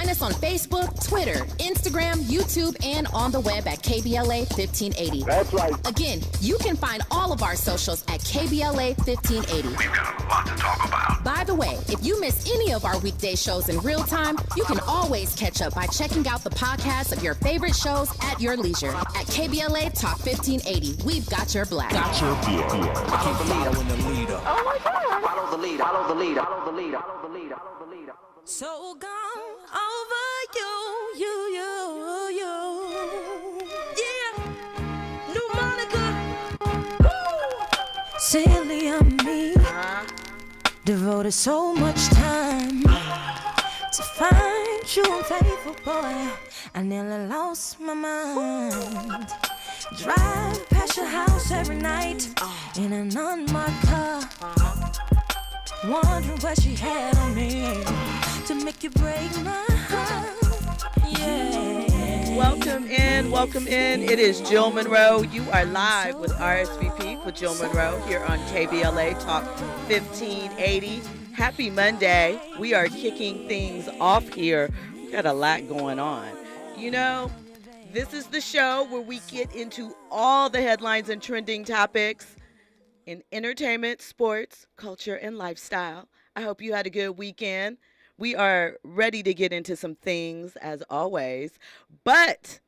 Find us on Facebook, Twitter, Instagram, YouTube, and on the web at KBLA 1580. That's right. Again, you can find all of our socials at KBLA 1580. We've got a lot to talk about. By the way, if you miss any of our weekday shows in real time, you can always catch up by checking out the podcast of your favorite shows at your leisure. At KBLA Talk 1580, we've got your black. Follow the leader when the leader. Oh my God. Follow the leader. Follow the leader. Follow the leader. Follow the leader. Follow the leader. So gone over you. Yeah. New Monica. Woo. Silly of me. Devoted so much time to find you unfaithful boy. I nearly lost my mind. Drive past your house every night in an unmarked car. Wondering what she had on me to make you break my heart. Yeah. Welcome in. It is Jill Munroe. You are live with RSVP with Jill Munroe here on KBLA Talk 1580. Happy Monday. We are kicking things off here. We got a lot going on. You know, this is the show where we get into all the headlines and trending topics in entertainment, sports, culture, and lifestyle. I hope you had a good weekend. We are ready to get into some things, as always. But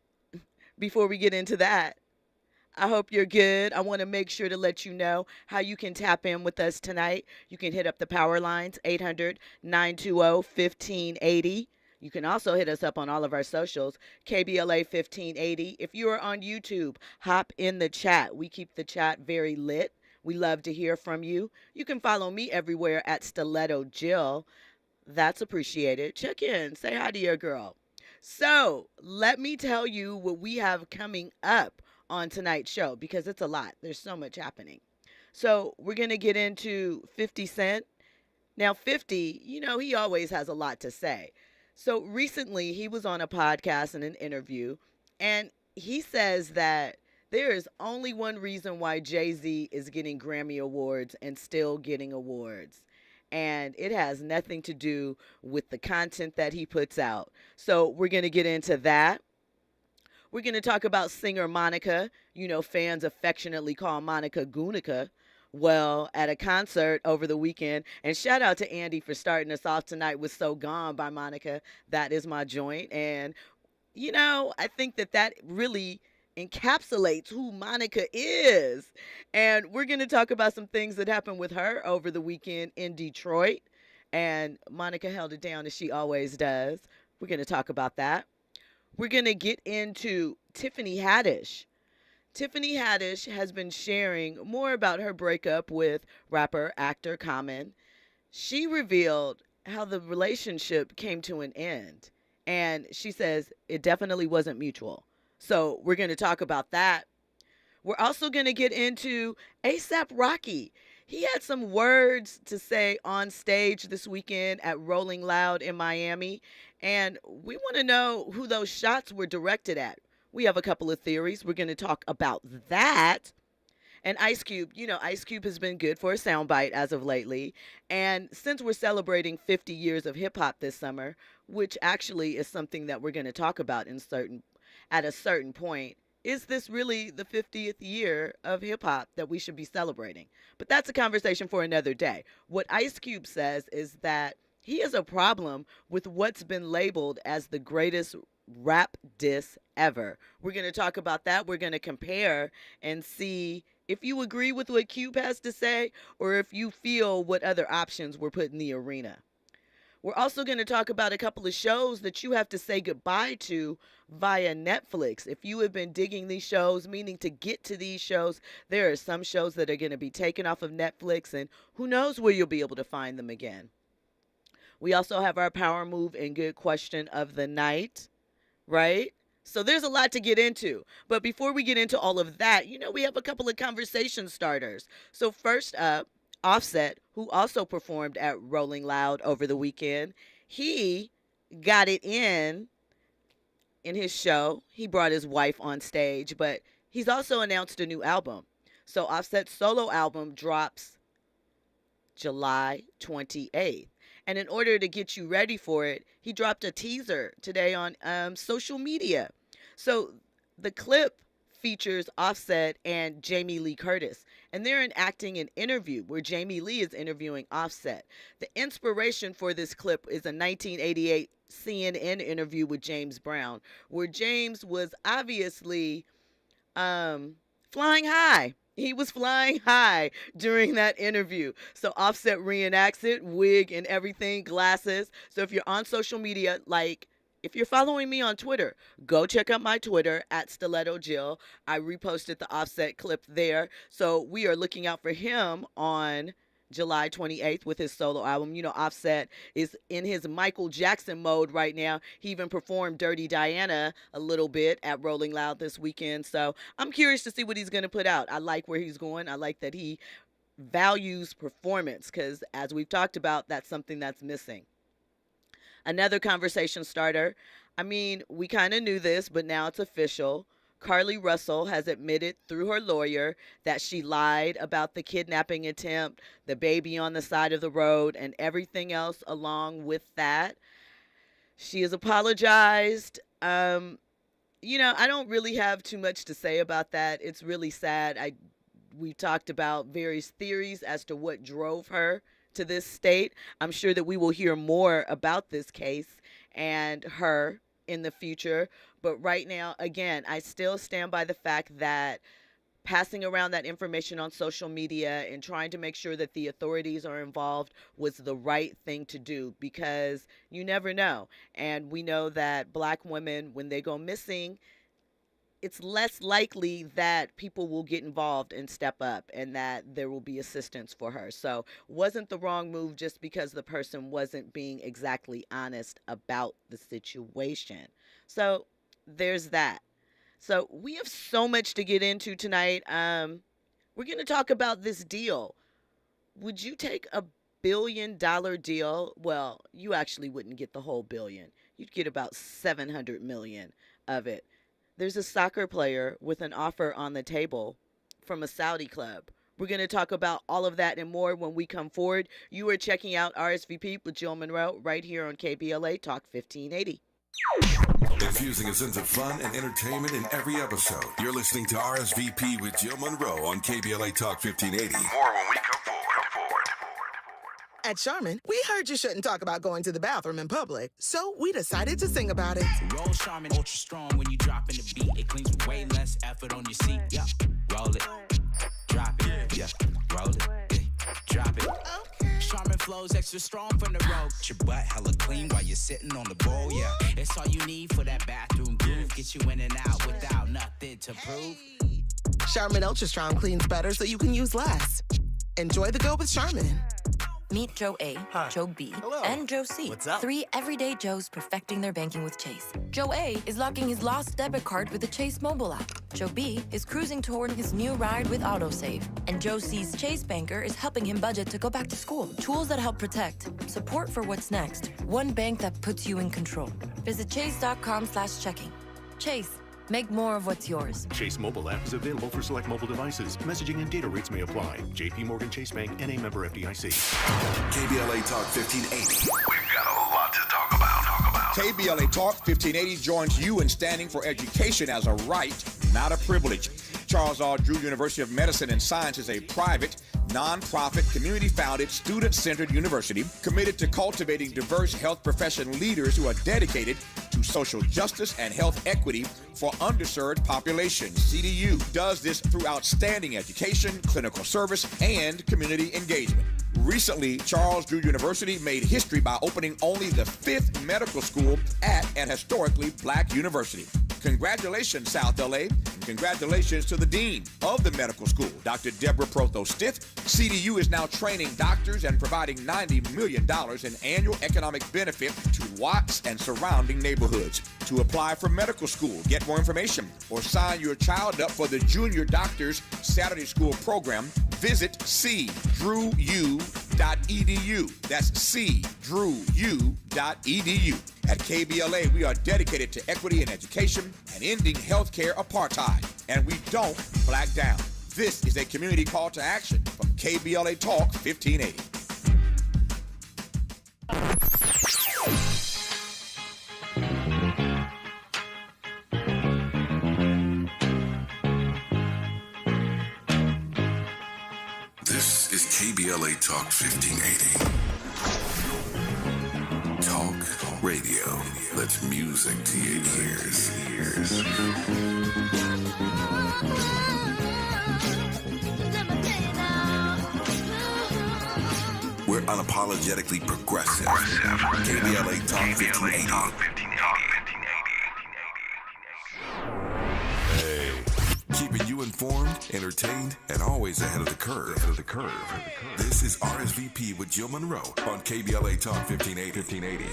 before we get into that, I hope you're good. I want to make sure to let you know how you can tap in with us tonight. You can hit up the power lines, 800-920-1580. You can also hit us up on all of our socials, KBLA 1580. If you are on YouTube, hop in the chat. We keep the chat very lit. We love to hear from you. You can follow me everywhere at Stiletto Jill. That's appreciated. Check in. Say hi to your girl. So let me tell you what we have coming up on tonight's show, because it's a lot. There's so much happening. So we're going to get into 50 Cent. Now, 50, you know, he always has a lot to say. So recently he was on a podcast and an interview, and he says that there is only one reason why Jay-Z is getting Grammy Awards and still getting awards. And it has nothing to do with the content that he puts out. So we're going to get into that. We're going to talk about singer Monica. You know, fans affectionately call Monica Gunica. Well, at a concert over the weekend, and shout out to Andy for starting us off tonight with So Gone by Monica. That is my joint. And, you know, I think that really encapsulates who Monica is. And we're going to talk about some things that happened with her over the weekend in Detroit. And Monica held it down as she always does. We're going to talk about that. We're going to get into Tiffany Haddish. Tiffany Haddish has been sharing more about her breakup with rapper, actor Common. She revealed how the relationship came to an end. And she says it definitely wasn't mutual. So we're going to talk about that. We're also going to get into A$AP Rocky. He had some words to say on stage this weekend at Rolling Loud in Miami. And we want to know who those shots were directed at. We have a couple of theories. We're going to talk about that. And Ice Cube, you know, Ice Cube has been good for a soundbite as of lately. And since we're celebrating 50 years of hip hop this summer, which actually is something that we're going to talk about at a certain point, is this really the 50th year of hip hop that we should be celebrating? But that's a conversation for another day. What Ice Cube says is that he has a problem with what's been labeled as the greatest rap diss ever. We're going to talk about that. We're going to compare and see if you agree with what Cube has to say, or if you feel what other options were put in the arena. We're also going to talk about a couple of shows that you have to say goodbye to via Netflix. If you have been digging these shows, meaning to get to these shows, there are some shows that are going to be taken off of Netflix, and who knows where you'll be able to find them again. We also have our power move and good question of the night, right? So there's a lot to get into. But before we get into all of that, you know, we have a couple of conversation starters. So first up, Offset, who also performed at Rolling Loud over the weekend, he got it in his show. He brought his wife on stage, but he's also announced a new album. So Offset's solo album drops July 28th. And in order to get you ready for it, he dropped a teaser today on social media. So the clip features Offset and Jamie Lee Curtis, and they're enacting an interview where Jamie Lee is interviewing Offset. The inspiration for this clip is a 1988 CNN interview with James Brown, where James was obviously flying high. He was flying high during that interview. So Offset reenacts it, wig and everything, glasses. So if you're on social media, like if you're following me on Twitter, go check out my Twitter at Stiletto Jill. I reposted the Offset clip there. So we are looking out for him on July 28th with his solo album. You know, Offset is in his Michael Jackson mode right now. He even performed Dirty Diana a little bit at Rolling Loud this weekend. So I'm curious to see what he's going to put out. I like where he's going. I like that he values performance because, as we've talked about, that's something that's missing. Another conversation starter. I mean, we kind of knew this, but now it's official. Carly Russell has admitted through her lawyer that she lied about the kidnapping attempt, the baby on the side of the road, and everything else along with that. She has apologized. I don't really have too much to say about that. It's really sad. We talked about various theories as to what drove her to this state. I'm sure that we will hear more about this case and her in the future. But right now, again, I still stand by the fact that passing around that information on social media and trying to make sure that the authorities are involved was the right thing to do, because you never know. And we know that Black women, when they go missing, it's less likely that people will get involved and step up and that there will be assistance for her. So wasn't the wrong move just because the person wasn't being exactly honest about the situation. So there's that. So we have so much to get into tonight. We're going to talk about this deal. Would you take a $1 billion deal? Well, you actually wouldn't get the whole billion. You'd get about 700 million of it. There's a soccer player with an offer on the table from a Saudi club. We're going to talk about all of that and more when we come forward. You are checking out RSVP with Jill Munroe right here on KBLA Talk 1580. Infusing a sense of fun and entertainment in every episode. You're listening to RSVP with Jill Munroe on KBLA Talk 1580. More when we come forward. At Charmin, we heard you shouldn't talk about going to the bathroom in public, so we decided to sing about it. Roll Charmin ultra strong when you drop in the beat. It cleans with way less effort on your seat. Yeah, roll it, drop it. Yeah, roll it, drop it. Okay. Charmin flows extra strong from the road. Your butt hella clean while you're sitting on the bowl. Yeah, it's all you need for that bathroom groove. Get you in and out without nothing to prove. Charmin Ultra Strong cleans better so you can use less. Enjoy the go with Charmin. Meet Joe A, Hi. Joe B, Hello. and Joe C. What's up? 3 everyday Joes perfecting their banking with Chase. Joe A is locking his lost debit card with the Chase mobile app. Joe B is cruising toward his new ride with AutoSave. And Joe C's Chase banker is helping him budget to go back to school. Tools that help protect. Support for what's next. One bank that puts you in control. Visit chase.com/checking. Chase. Make more of what's yours. Chase mobile app is available for select mobile devices. Messaging and data rates may apply. JP Morgan Chase Bank, N.A. member FDIC. KBLA Talk 1580. We've got a lot to talk about. KBLA Talk 1580 joins you in standing for education as a right, not a privilege. Charles R. Drew University of Medicine and Science is a private, non-profit, community-founded, student-centered university committed to cultivating diverse health profession leaders who are dedicated to social justice and health equity for underserved populations. CDU does this through outstanding education, clinical service, and community engagement. Recently, Charles Drew University made history by opening only the 5th medical school at an historically Black university. Congratulations, South LA, and congratulations to the Dean of the medical school, Dr. Deborah Protho-Stith. CDU is now training doctors and providing $90 million in annual economic benefit to Watts and surrounding neighborhoods. To apply for medical school, get more information, or sign your child up for the Junior Doctors Saturday School program, visit cdrewu.edu. That's cdrewu.edu. At KBLA, we are dedicated to equity in education and ending healthcare apartheid, and we don't black down. This is a community call to action from KBLA Talk 1580. is KBLA Talk 1580. Talk radio. That's music to your ears. We're unapologetically progressive. KBLA Talk 1580. Hey, keeping you informed, entertained, and always ahead of the curve. This is RSVP with Jill Munroe on KBLA Talk 1580.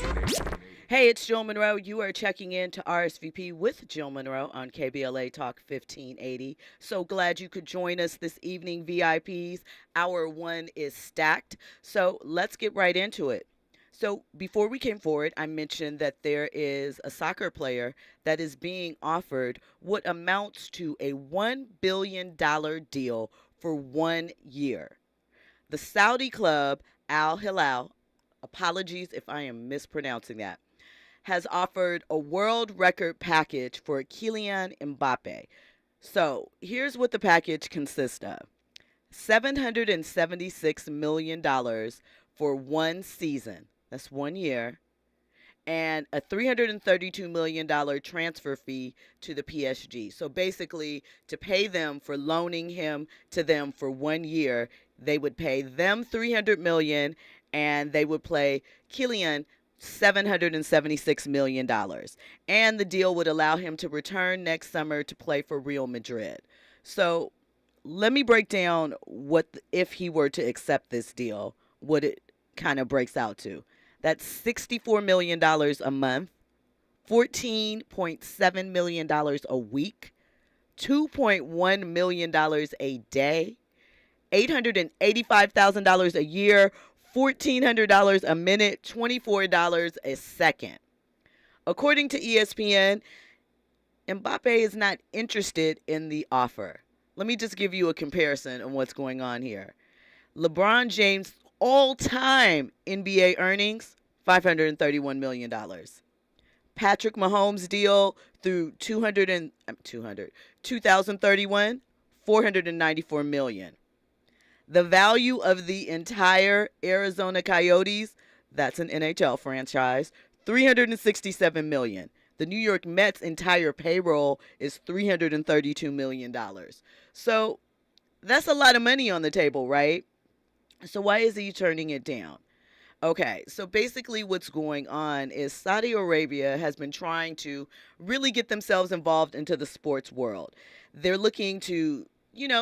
Hey, it's Jill Munroe. You are checking in to RSVP with Jill Munroe on KBLA Talk 1580. So glad you could join us this evening, VIPs. Hour one is stacked. So let's get right into it. So before we came forward, I mentioned that there is a soccer player that is being offered what amounts to a $1 billion deal for 1 year. The Saudi club Al Hilal, apologies if I am mispronouncing that, has offered a world record package for Kylian Mbappe. So here's what the package consists of. $776 million for 1 season. That's 1 year. And a $332 million transfer fee to the PSG. So basically, to pay them for loaning him to them for 1 year, they would pay them $300 million, and they would play Kylian $776 million. And the deal would allow him to return next summer to play for Real Madrid. So let me break down if he were to accept this deal, what it kind of breaks out to. That's $64 million a month, $14.7 million a week, $2.1 million a day, $885,000 a year, $1,400 a minute, $24 a second. According to ESPN, Mbappe is not interested in the offer. Let me just give you a comparison on what's going on here. LeBron James' all-time NBA earnings, $531 million. Patrick Mahomes' deal through 2031, $494 million. The value of the entire Arizona Coyotes, that's an NHL franchise, $367 million. The New York Mets' entire payroll is $332 million. So that's a lot of money on the table, right? So why is he turning it down? Okay, so basically what's going on is Saudi Arabia has been trying to really get themselves involved into the sports world. They're looking to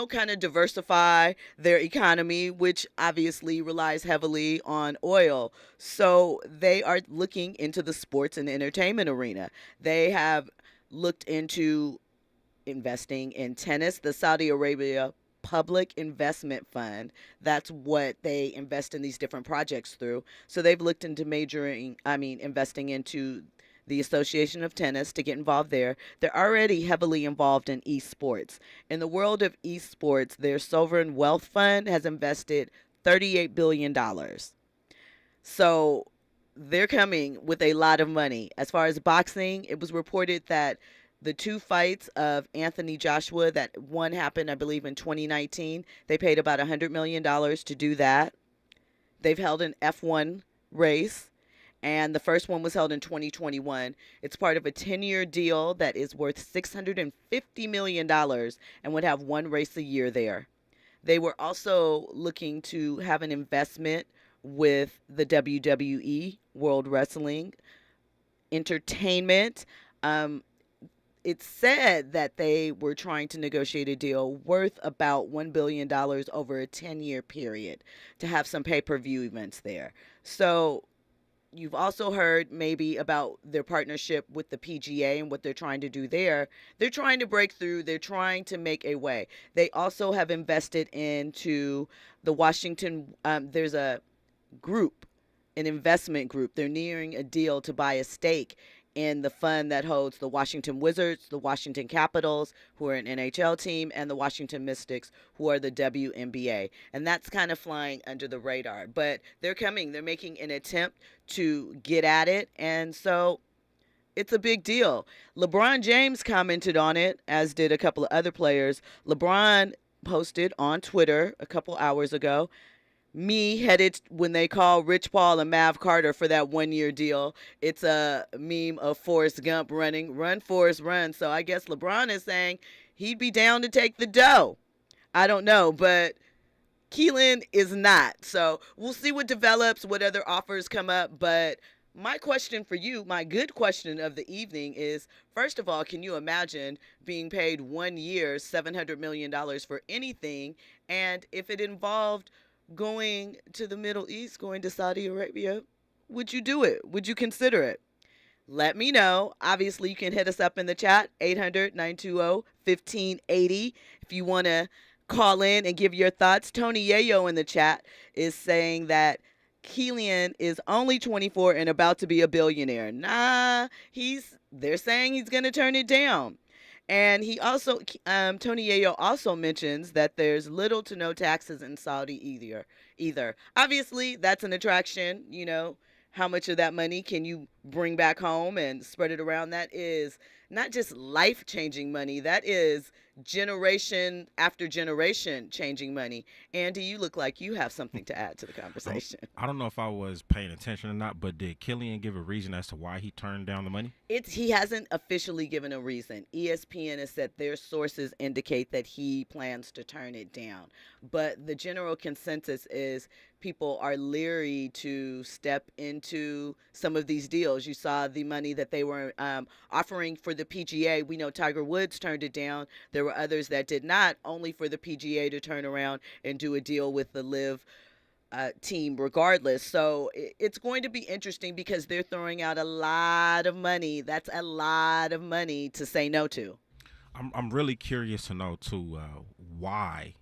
kind of diversify their economy, which obviously relies heavily on oil. So they are looking into the sports and entertainment arena. They have looked into investing in tennis. The Saudi Arabia Public Investment Fund, that's what they invest in these different projects through. So they've looked into investing into the Association of Tennis to get involved there. They're already heavily involved in esports. In the world of esports, their sovereign wealth fund has invested $38 billion. So they're coming with a lot of money. As far as boxing, it was reported that the 2 fights of Anthony Joshua, that one happened, I believe, in 2019, they paid about $100 million to do that. They've held an F1 race, and the first one was held in 2021. It's part of a 10-year deal that is worth $650 million and would have 1 race a year there. They were also looking to have an investment with the WWE, World Wrestling, entertainment. It's said that they were trying to negotiate a deal worth about $1 billion over a 10-year period to have some pay-per-view events there. So you've also heard maybe about their partnership with the PGA and what they're trying to do there. They're trying to break through. They're trying to make a way. They also have invested into the Washington. There's a group, an investment group. They're nearing a deal to buy a stake in the fund that holds the Washington Wizards, the Washington Capitals, who are an NHL team, and the Washington Mystics, who are the WNBA. And that's kind of flying under the radar. But they're coming. They're making an attempt to get at it. And so it's a big deal. LeBron James commented on it, as did a couple of other players. LeBron posted on Twitter a couple hours ago. me headed when they call Rich Paul and Mav Carter for that 1-year deal. It's a meme of Forrest Gump running, run, Forrest, run. So I guess LeBron is saying he'd be down to take the dough. I don't know, but Keelan is not. So we'll see what develops, what other offers come up. But my question for you, my good question of the evening is, first of all, can you imagine being paid 1 year, $700 million for anything? And if it involved going to the Middle East, going to Saudi Arabia, would you do it? Would you consider it? Let me know. Obviously, you can hit us up in the chat, 800-920-1580. If you want to call in and give your thoughts. Tony Yayo in the chat is saying that Keelan is only 24 and about to be a billionaire. Nah, they're saying he's going to turn it down. And he also, Tony Yayo also mentions that there's little to no taxes in Saudi either. Obviously, that's an attraction. You know, how much of that money can you bring back home and spread it around? That is not just life-changing money. That is generation after generation changing money. Andy, you look like you have something to add to the conversation. I don't know if I was paying attention or not, but did Killian give a reason as to why he turned down the money? He hasn't officially given a reason. ESPN has said their sources indicate that he plans to turn it down. But the general consensus is people are leery to step into some of these deals. You saw the money that they were offering for the PGA. We know Tiger Woods turned it down. There were others that did not, only for the PGA to turn around and do a deal with the LIV team regardless. So it's going to be interesting because they're throwing out a lot of money. That's a lot of money to say no to. I'm really curious to know, too, why.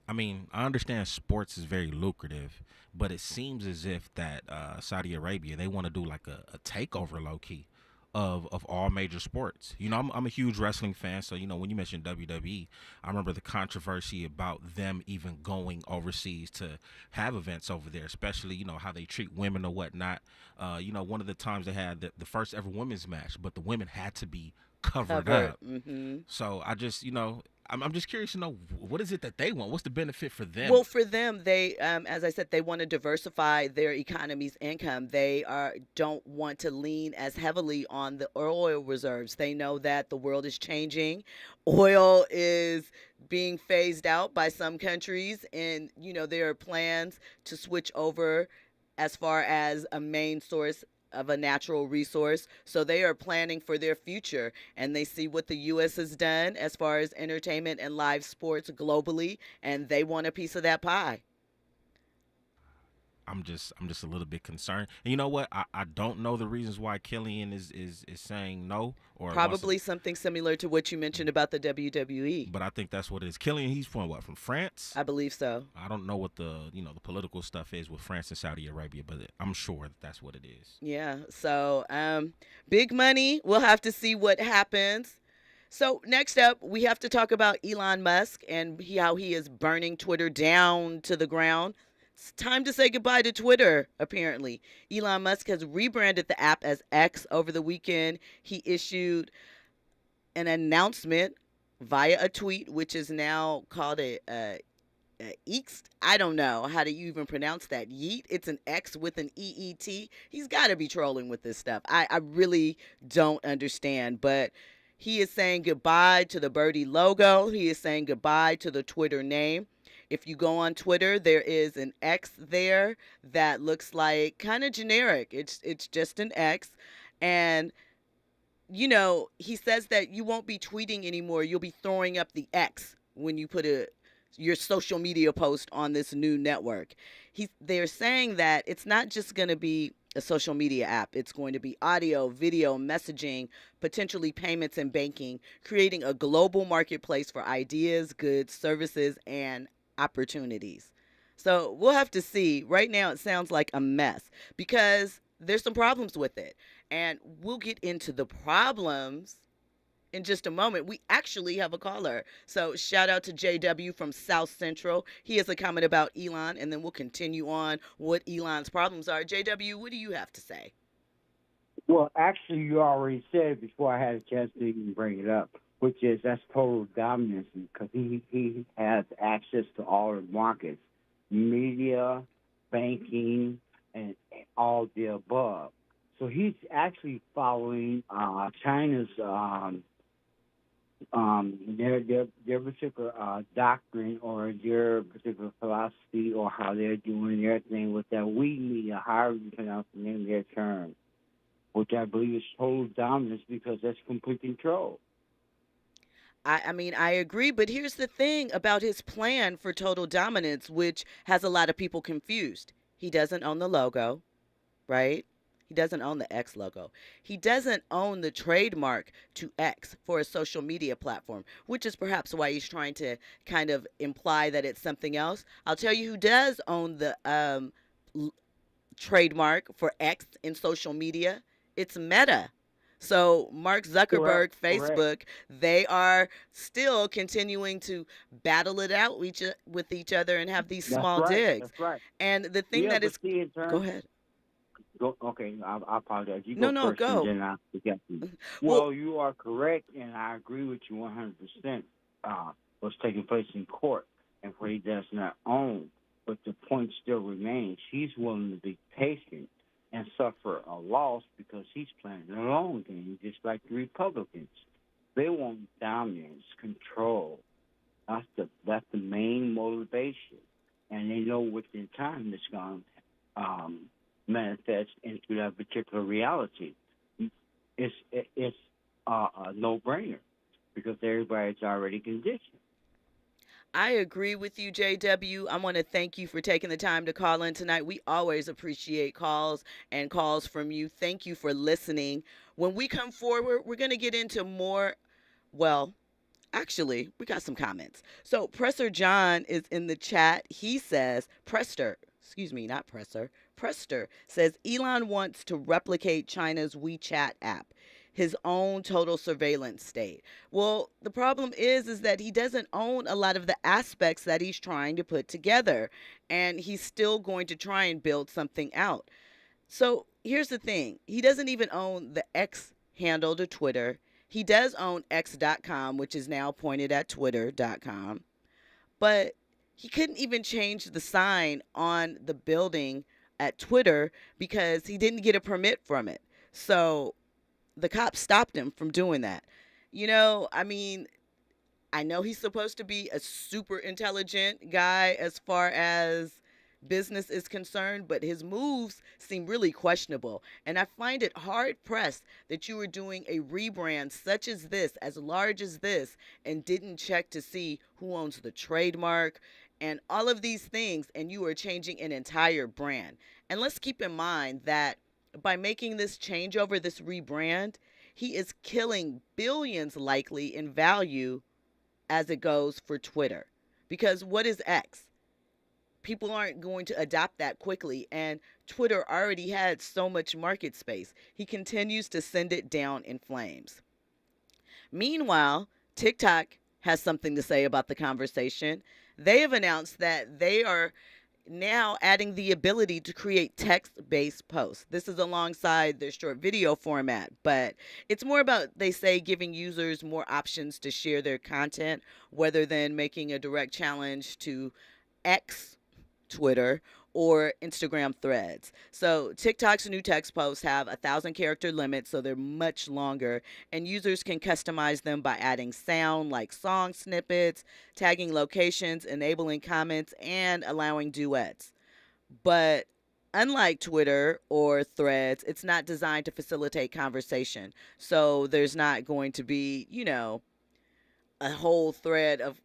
I mean, I understand sports is very lucrative, but it seems as if that Saudi Arabia, they want to do like a takeover low-key of all major sports. You know, I'm a huge wrestling fan, so, you know, when you mentioned WWE, I remember the controversy about them even going overseas to have events over there, especially, you know, how they treat women or whatnot. You know, one of the times they had the first ever women's match, but the women had to be covered up. Mm-hmm. So I just, you know, I'm just curious to know, what is it that they want? What's the benefit for them? Well, for them, they, as I said, they want to diversify their economy's income. They don't want to lean as heavily on the oil reserves. They know that the world is changing. Oil is being phased out by some countries, and, you know, there are plans to switch over as far as a main source of a natural resource. So they are planning for their future, and they see what the U.S. has done as far as entertainment and live sports globally, and they want a piece of that pie. I'm just a little bit concerned. And you know what? I don't know the reasons why Killian is saying no. Or probably something similar to what you mentioned about the WWE. But I think that's what it is. Killian, he's from what? From France? I believe so. I don't know what the political stuff is with France and Saudi Arabia, but I'm sure that's what it is. Yeah. So big money. We'll have to see what happens. So next up, we have to talk about Elon Musk and how he is burning Twitter down to the ground. It's time to say goodbye to Twitter, apparently. Elon Musk has rebranded the app as X over the weekend. He issued an announcement via a tweet, which is now called a Ext. I don't know. How do you even pronounce that? Yeet? It's an X with an EET. He's got to be trolling with this stuff. I really don't understand, but he is saying goodbye to the birdie logo. He is saying goodbye to the Twitter name. If you go on Twitter, there is an X there that looks like kind of generic. It's just an X. And, you know, he says that you won't be tweeting anymore. You'll be throwing up the X when you put your social media post on this new network. They're saying that it's not just going to be a social media app. It's going to be audio, video, messaging, potentially payments and banking, creating a global marketplace for ideas, goods, services, and opportunities. So we'll have to see. Right now it sounds like a mess because there's some problems with it. And we'll get into the problems in just a moment. We actually have a caller. So shout out to JW from South Central. He has a comment about Elon, and then we'll continue on what Elon's problems are. JW, what do you have to say? Well, actually, you already said it before I had a chance to even bring it up, which is that's total dominance because he has access to all the markets, media, banking, and all the above. So he's actually following China's their particular doctrine or their particular philosophy or how they're doing their thing with that Weeknights, however you pronounce the name of their term, which I believe is total dominance because that's complete control. I mean, I agree, but here's the thing about his plan for total dominance, which has a lot of people confused. He doesn't own the logo, right? He doesn't own the X logo. He doesn't own the trademark to X for a social media platform, which is perhaps why he's trying to kind of imply that it's something else. I'll tell you who does own the trademark for X in social media. It's Meta. So Mark Zuckerberg, Facebook, they are still continuing to battle it out with each other and have these small digs. That's right. And the thing that is, go ahead. Okay, I apologize. You No, go no, first, go. and then I'll forget you. Well, you are correct, and I agree with you 100%. What's taking place in court and what he does not own, but the point still remains. He's willing to be patient and suffer a loss because he's playing the long game, just like the Republicans. They want dominance, control. That's the main motivation, and they know within time it's going to manifest into that particular reality. It's a no-brainer because everybody's already conditioned. I agree with you, JW. I want to thank you for taking the time to call in tonight. We always appreciate calls and calls from you. Thank you for listening. When we come forward, we're going to get into more, well, actually, we got some comments. So Presser John is in the chat. He says, Prester says Elon wants to replicate China's WeChat app, his own total surveillance state. Well, the problem is that he doesn't own a lot of the aspects that he's trying to put together, and he's still going to try and build something out. So here's the thing. He doesn't even own the X handle to Twitter. He does own X.com, which is now pointed at Twitter.com. But he couldn't even change the sign on the building at Twitter because he didn't get a permit from it. So the cops stopped him from doing that. You know, I mean, I know he's supposed to be a super intelligent guy as far as business is concerned, but his moves seem really questionable. And I find it hard pressed that you were doing a rebrand such as this, as large as this, and didn't check to see who owns the trademark and all of these things, and you are changing an entire brand. And let's keep in mind that by making this changeover, this rebrand, he is killing billions likely in value as it goes for Twitter. Because what is X? People aren't going to adopt that quickly, and Twitter already had so much market space. He continues to send it down in flames. Meanwhile, TikTok has something to say about the conversation. They have announced that they are now adding the ability to create text-based posts. This is alongside their short video format, but it's more about, they say, giving users more options to share their content rather than making a direct challenge to X, Twitter, or Instagram threads. So TikTok's new text posts have 1,000 character limit, so they're much longer, and users can customize them by adding sound like song snippets, tagging locations, enabling comments, and allowing duets. But unlike Twitter or threads, it's not designed to facilitate conversation. So there's not going to be, you know, a whole thread of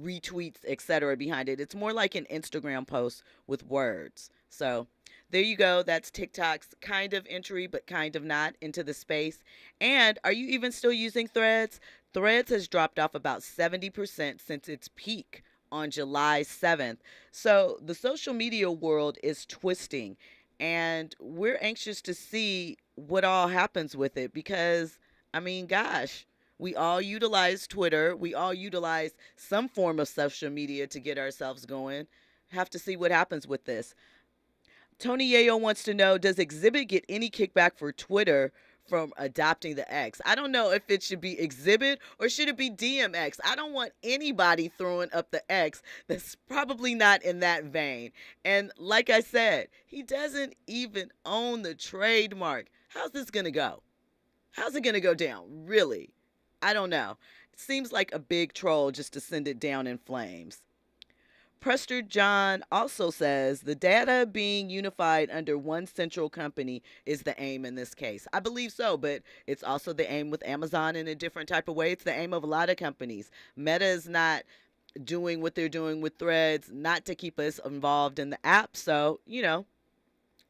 retweets, etc. behind it. It's more like an Instagram post with words. So there you go. That's TikTok's kind of entry, but kind of not into the space. And are you even still using Threads? Threads has dropped off about 70% since its peak on July 7th. So the social media world is twisting, and we're anxious to see what all happens with it because, I mean, gosh, we all utilize Twitter. We all utilize some form of social media to get ourselves going. Have to see what happens with this. Tony Yayo wants to know, does Exhibit get any kickback for Twitter from adopting the X. I don't know if it should be exhibit or should it be DMX. I don't want anybody throwing up the X that's probably not in that vein. And like I said, he doesn't even own the trademark. How's this going to go? How's it going to go down? Really? I don't know. It seems like a big troll just to send it down in flames. Prester John also says the data being unified under one central company is the aim in this case. I believe so, but it's also the aim with Amazon in a different type of way. It's the aim of a lot of companies. Meta is not doing what they're doing with Threads, not to keep us involved in the app. So,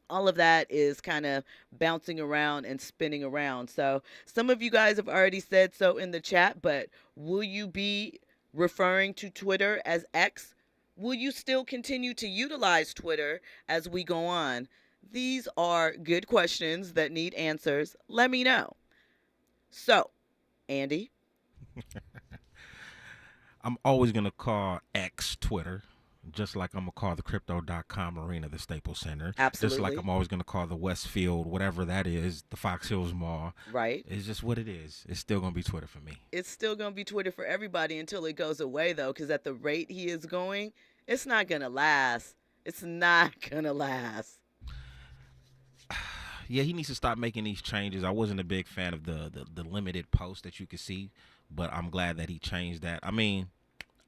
all of that is kind of bouncing around and spinning around. So some of you guys have already said so in the chat, but will you be referring to Twitter as X? Will you still continue to utilize Twitter as we go on? These are good questions that need answers. Let me know. So, Andy? I'm always going to call X Twitter, just like I'm going to call the Crypto.com Arena the Staples Center. Absolutely. Just like I'm always going to call the Westfield, whatever that is, the Fox Hills Mall. Right. It's just what it is. It's still going to be Twitter for me. It's still going to be Twitter for everybody until it goes away, though, because at the rate he is going, it's not going to last. It's not going to last. Yeah, he needs to stop making these changes. I wasn't a big fan of the limited posts that you could see, but I'm glad that he changed that. I mean,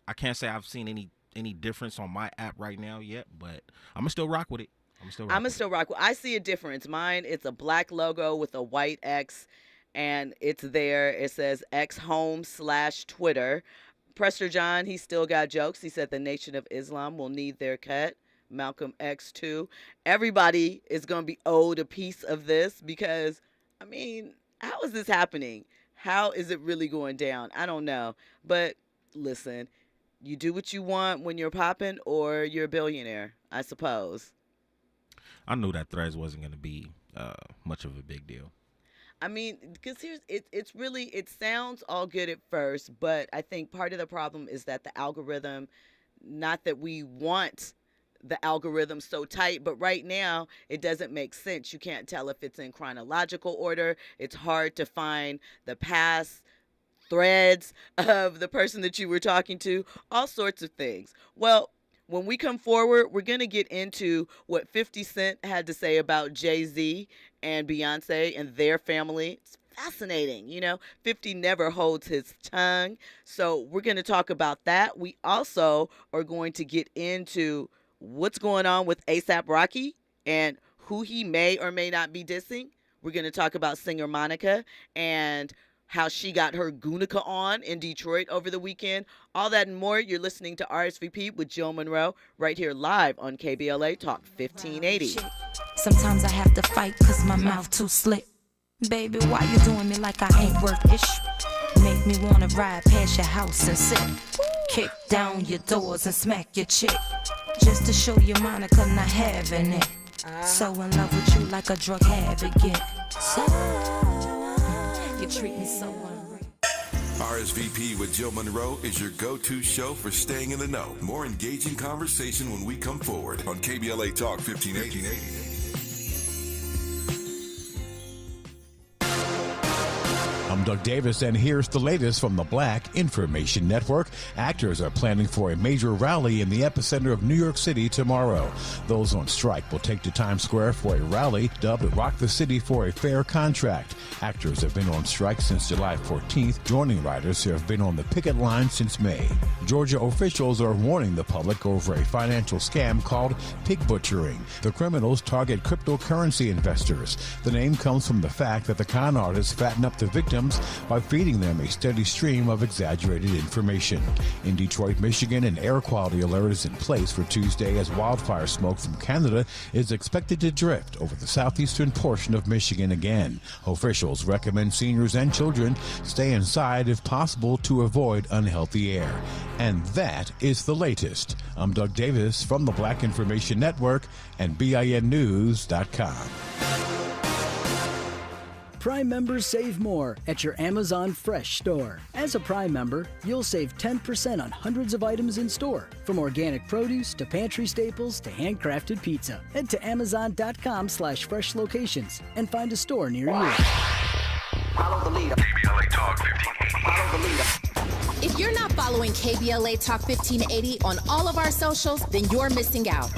I can't say I've seen any difference on my app right now yet, but I'm going to still rock with it. I'm going to still rock with it. I see a difference. Mine, it's a black logo with a white X, and it's there. It says X home/Twitter. Prester John, he still got jokes. He said the Nation of Islam will need their cut. Malcolm X too. Everybody is going to be owed a piece of this because, I mean, how is this happening? How is it really going down? I don't know. But listen, you do what you want when you're popping or you're a billionaire, I suppose. I knew that Threads wasn't going to be much of a big deal. I mean, because it sounds all good at first, but I think part of the problem is that the algorithm, not that we want the algorithm so tight, but right now it doesn't make sense. You can't tell if it's in chronological order. It's hard to find the past threads of the person that you were talking to, all sorts of things. Well, when we come forward, we're going to get into what 50 Cent had to say about Jay-Z and Beyonce and their family. It's fascinating. 50 never holds his tongue. So we're going to talk about that. We also are going to get into what's going on with A$AP Rocky and who he may or may not be dissing. We're going to talk about singer Monica and how she got her Gunica on in Detroit over the weekend. All that and more. You're listening to RSVP with Jill Munroe right here live on KBLA Talk 1580. Sometimes I have to fight cause my mouth too slick. Baby, why you doing me like I ain't worth ish? Make me wanna ride past your house and sit. Kick down your doors and smack your chick. Just to show you Monica not having it. So in love with you like a drug habit get. So you treat me so unreal. RSVP with Jill Munroe is your go-to show for staying in the know. More engaging conversation when we come forward on KBLA Talk 1580. I'm Doug Davis, and here's the latest from the Black Information Network. Actors are planning for a major rally in the epicenter of New York City tomorrow. Those on strike will take to Times Square for a rally dubbed Rock the City for a Fair Contract. Actors have been on strike since July 14th, joining writers who have been on the picket line since May. Georgia officials are warning the public over a financial scam called pig butchering. The criminals target cryptocurrency investors. The name comes from the fact that the con artists fatten up the victims by feeding them a steady stream of exaggerated information. In Detroit, Michigan, an air quality alert is in place for Tuesday as wildfire smoke from Canada is expected to drift over the southeastern portion of Michigan again. Officials recommend seniors and children stay inside if possible to avoid unhealthy air. And that is the latest. I'm Doug Davis from the Black Information Network and BINnews.com. Prime members save more at your Amazon Fresh store. As a Prime member, you'll save 10% on hundreds of items in store, from organic produce to pantry staples to handcrafted pizza. Head to Amazon.com/fresh locations and find a store near you. Follow the leader. KBLA Talk 1580. Follow the leader. If you're not following KBLA Talk 1580 on all of our socials, then you're missing out.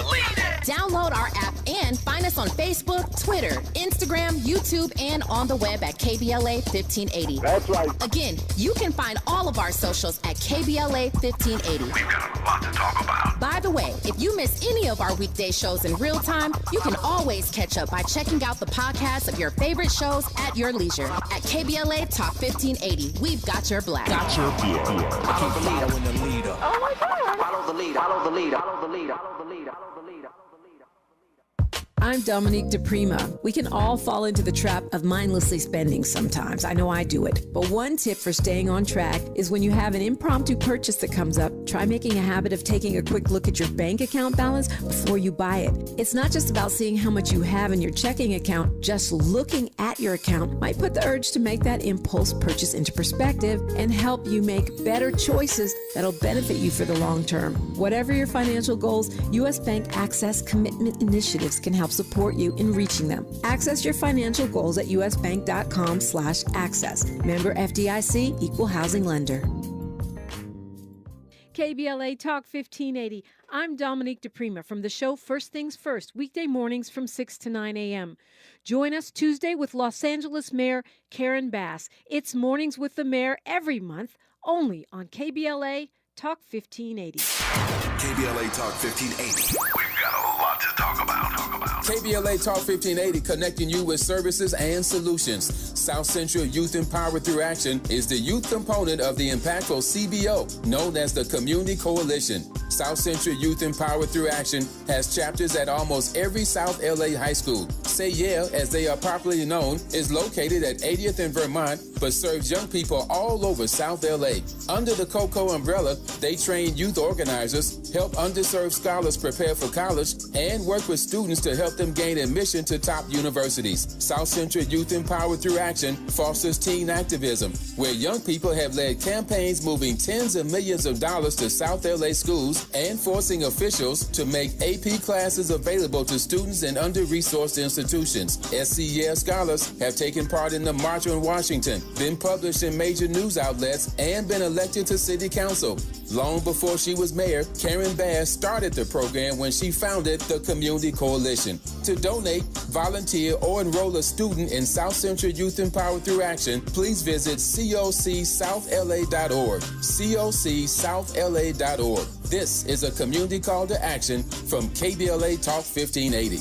Download our app and find us on Facebook, Twitter, Instagram, YouTube, and on the web at KBLA 1580. That's right. Again, you can find all of our socials at KBLA 1580. We've got a lot to talk about. By the way, if you miss any of our weekday shows in real time, you can always catch up by checking out the podcast of your favorite shows at your leisure. At KBLA Talk 1580, we've got your black. Follow the leader. Oh my God. Follow the leader. Follow the leader. Follow the leader. Follow the leader. Follow the leader. I'm Dominique DePrima. We can all fall into the trap of mindlessly spending sometimes. I know I do it. But one tip for staying on track is when you have an impromptu purchase that comes up, try making a habit of taking a quick look at your bank account balance before you buy it. It's not just about seeing how much you have in your checking account. Just looking at your account might put the urge to make that impulse purchase into perspective and help you make better choices that'll benefit you for the long term. Whatever your financial goals, U.S. Bank Access Commitment Initiatives can help support you in reaching them. Access your financial goals at usbank.com/access. Member FDIC, Equal Housing Lender. KBLA Talk 1580. I'm Dominique DePrima from the show First Things First, weekday mornings from 6 to 9 a.m. Join us Tuesday with Los Angeles Mayor Karen Bass. It's Mornings with the Mayor every month, only on KBLA Talk 1580. KBLA Talk 1580. We've got a lot to talk about. KBLA Talk 1580, connecting you with services and solutions. South Central Youth Empowered Through Action is the youth component of the impactful CBO, known as the Community Coalition. South Central Youth Empowered Through Action has chapters at almost every South LA high school. Say Yeah, as they are popularly known, is located at 80th and Vermont, but serves young people all over South LA. Under the COCO umbrella, they train youth organizers, help underserved scholars prepare for college, and work with students to help them gain admission to top universities. South Central Youth Empowered Through Action fosters teen activism, where young people have led campaigns moving tens of millions of dollars to South LA schools and forcing officials to make AP classes available to students in under-resourced institutions. SCEL scholars have taken part in the March on Washington, been published in major news outlets, and been elected to city council. Long before she was mayor, Karen Bass started the program when she founded the Community Coalition. To donate, volunteer, or enroll a student in South Central Youth Empowered Through Action, please visit cocsouthla.org. cocsouthla.org. This is a community call to action from KBLA Talk 1580.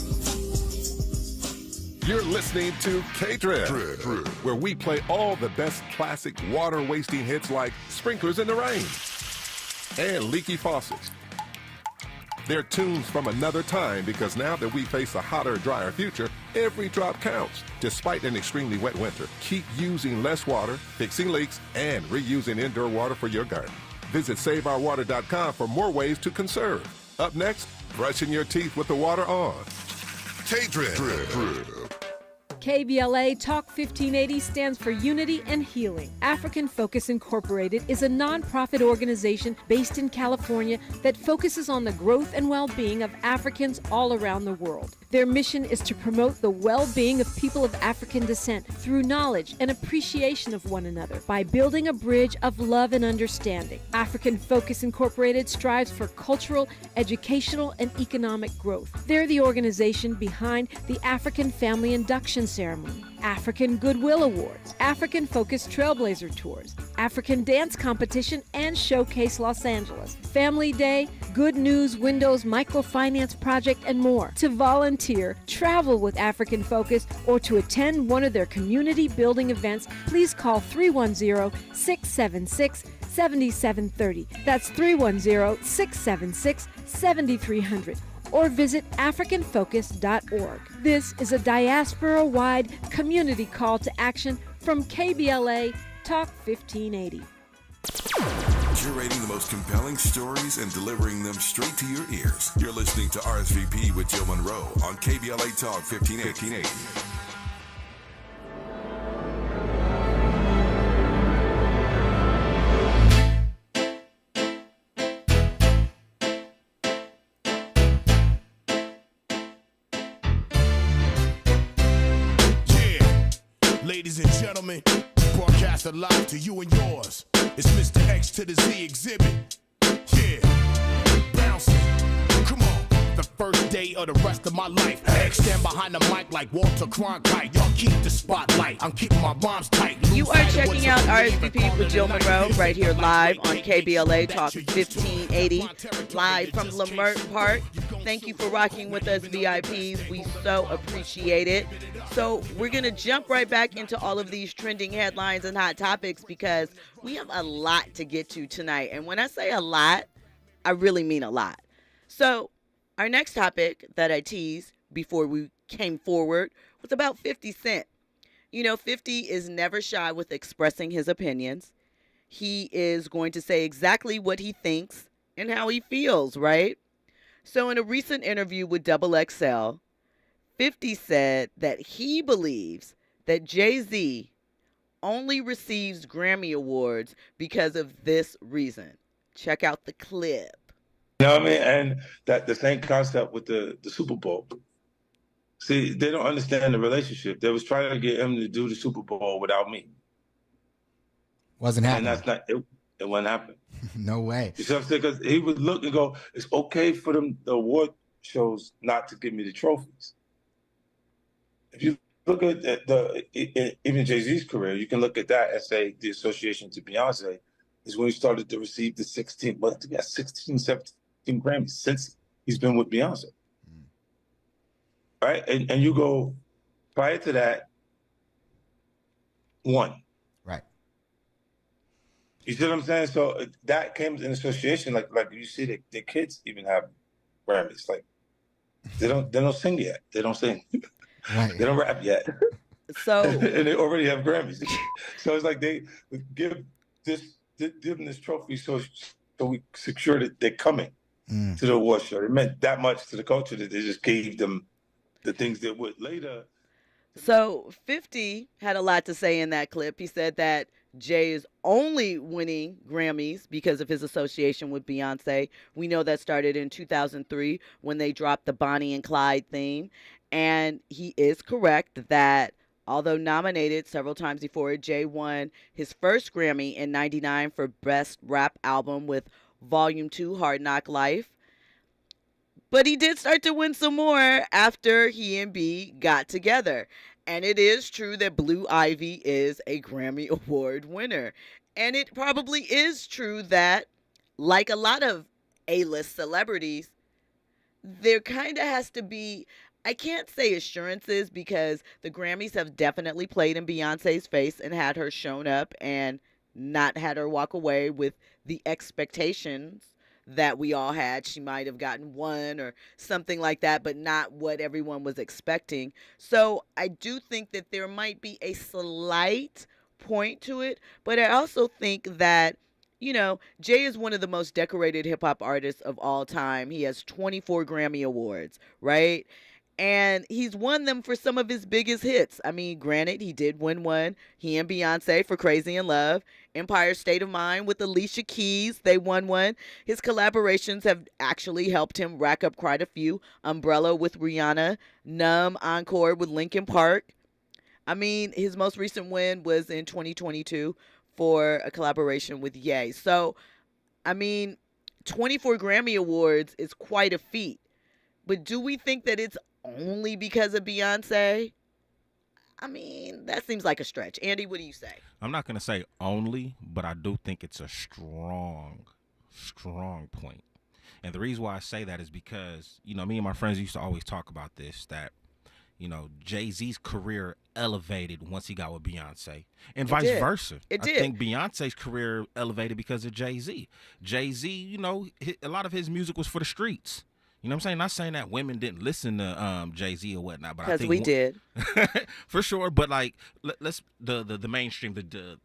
You're listening to K-Drip, where we play all the best classic water-wasting hits like Sprinklers in the Rain and Leaky Faucets. They're tunes from another time because now that we face a hotter, drier future, every drop counts. Despite an extremely wet winter, keep using less water, fixing leaks, and reusing indoor water for your garden. Visit SaveOurWater.com for more ways to conserve. Up next, brushing your teeth with the water on. K-Drip. KBLA Talk 1580 stands for Unity and Healing. African Focus Incorporated is a nonprofit organization based in California that focuses on the growth and well-being of Africans all around the world. Their mission is to promote the well-being of people of African descent through knowledge and appreciation of one another by building a bridge of love and understanding. African Focus Incorporated strives for cultural, educational, and economic growth. They're the organization behind the African Family Induction Ceremony, African Goodwill Awards, African Focus Trailblazer Tours, African Dance Competition, and Showcase Los Angeles, Family Day, Good News Windows Microfinance Project, and more. To volunteer, travel with African Focus, or to attend one of their community building events, please call 310-676-7730. That's 310-676-7300. Or visit AfricanFocus.org. This is a diaspora-wide community call to action from KBLA Talk 1580. Curating the most compelling stories and delivering them straight to your ears. You're listening to RSVP with Jill Munroe on KBLA Talk 1580. Ladies and gentlemen, Broadcasted live to you and yours. It's Mr. X to the Z exhibit. Yeah, bouncing. Come on. The first day of the rest of my life. X stand behind the mic like Walter Cronkite. Y'all keep the spotlight. I'm keeping my bombs tight. You are checking out RSVP with Jill Munroe right here live on KBLA Talk 1580, live from Lamert Park. Thank you for rocking with us, VIPs. We so appreciate it. So we're going to jump right back into all of these trending headlines and hot topics because we have a lot to get to tonight. And when I say a lot, I really mean a lot. So our next topic that I teased before we came forward was about 50 Cent. You know, 50 is never shy with expressing his opinions. He is going to say exactly what he thinks and how he feels, right? So in a recent interview with Double XL, 50 said that he believes that Jay-Z only receives Grammy Awards because of this reason. Check out the clip. You know what I mean? And that the same concept with the Super Bowl. See, they don't understand the relationship. They was trying to get him to do the Super Bowl without me. Wasn't happening. And that's not it. It wasn't happening. No way. You see what I'm saying? Because he would look and go, it's okay for them, the award shows, not to give me the trophies. If you look at even Jay-Z's career, you can look at that and say the association to Beyonce is when he started to receive the 16, 17 Grammys since he's been with Beyonce. Right? And you go, prior to that, one. Right. You see what I'm saying? So that came in association, like you see the kids even have Grammys. Like they don't sing yet. They don't sing. Right. They don't rap yet. So and they already have Grammys. So it's like they give them this trophy so we secure that they're coming to the award show. It meant that much to the culture that they just gave them the things that would later. So 50 had a lot to say in that clip. He said that Jay is only winning Grammys because of his association with Beyonce. We know that started in 2003 when they dropped the Bonnie and Clyde theme. And he is correct that although nominated several times before, Jay won his first Grammy in '99 for Best Rap Album with Volume 2, Hard Knock Life. But he did start to win some more after he and B got together. And it is true that Blue Ivy is a Grammy Award winner. And it probably is true that, like a lot of A-list celebrities, there kind of has to be, I can't say assurances because the Grammys have definitely played in Beyonce's face and had her shown up and not had her walk away with the expectations that we all had. She might have gotten one or something like that, but not what everyone was expecting. So I do think that there might be a slight point to it, but I also think that, you know, Jay is one of the most decorated hip-hop artists of all time. He has 24 Grammy Awards, right? And he's won them for some of his biggest hits. I mean, granted, he did win one. He and Beyonce for Crazy in Love. Empire State of Mind with Alicia Keys, they won one. His collaborations have actually helped him rack up quite a few. Umbrella with Rihanna. Numb Encore with Linkin Park. I mean, his most recent win was in 2022 for a collaboration with Ye. So, I mean, 24 Grammy Awards is quite a feat. But do we think that it's only because of Beyonce? I mean, that seems like a stretch. Andy, what do you say? I'm not going to say only, but I do think it's a strong point. And the reason why I say that is because, you know, me and my friends used to always talk about this, that, you know, Jay-Z's career elevated once he got with Beyonce and vice versa. It did. I think Beyonce's career elevated because of Jay-Z. Jay-Z, you know, a lot of his music was for the streets. You know what I'm saying? Not saying that women didn't listen to Jay-Z or whatnot, but I think we did. For sure. But like, let's the mainstream, the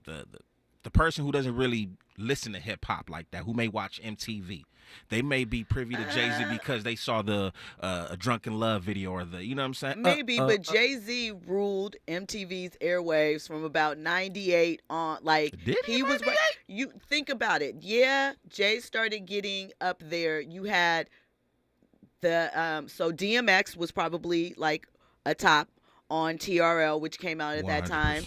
person who doesn't really listen to hip hop like that, who may watch MTV, they may be privy to Jay-Z because they saw the Drunken Love video or the, you know what I'm saying? Maybe, but Jay-Z ruled MTV's airwaves from about 98 on. Like, he was right. You think about it. Yeah, Jay started getting up there. You had so DMX was probably like a top on TRL, which came out at that time.